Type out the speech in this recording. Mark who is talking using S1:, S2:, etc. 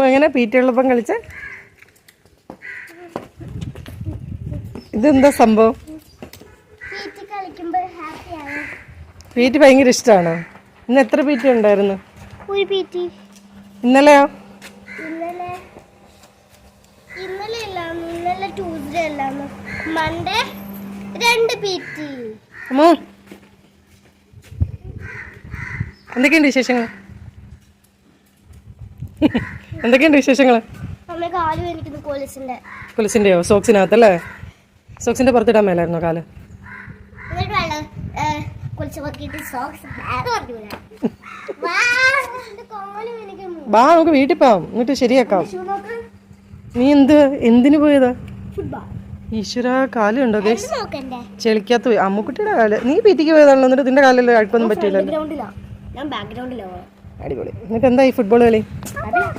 S1: എങ്ങനെ പീറ്റി ഉള്ളപ്പം കളിച്ച ഇതെന്താ സംഭവം? പീറ്റി ഭയങ്കര ഇഷ്ടമാണോ? ഇന്ന് എത്ര പീറ്റി ഉണ്ടായിരുന്നു? ഇന്നലെയോ?
S2: ഇന്നലെ ട്യൂസ്ഡേ അല്ലാന്ന്, മൺഡേ 2 പീറ്റി.
S1: അമ്മോ എന്തൊക്കെയുണ്ട് വിശേഷങ്ങൾ? എന്തൊക്കെയുണ്ട് വിശേഷങ്ങൾ? കൊലുസിന്റെയോ? സോക്സിനകത്തല്ലേ? സോക്സിന്റെ പുറത്തിടാൻ മേലായിരുന്നോ കാല്? ബാ നമുക്ക് വീട്ടിൽ പോവാം, എന്നിട്ട് ശരിയാക്കാം. നീ എന്തിനു പോയതാ? ഈശ്വര, കാല് കണ്ടോ ഗൈസ്? ചെളിക്കാത്ത പോയി അമ്മുക്കുട്ടിയുടെ കാല്. നീ പീറ്റിക്ക് പോയതാണല്ലോ, എന്നിട്ട് നിന്റെ കാലിൽ അഴുക്കൊന്നും പറ്റിയില്ലല്ലോ. അടിപൊളി. എന്നിട്ട് എന്തായി ഫുട്ബോൾ കളി?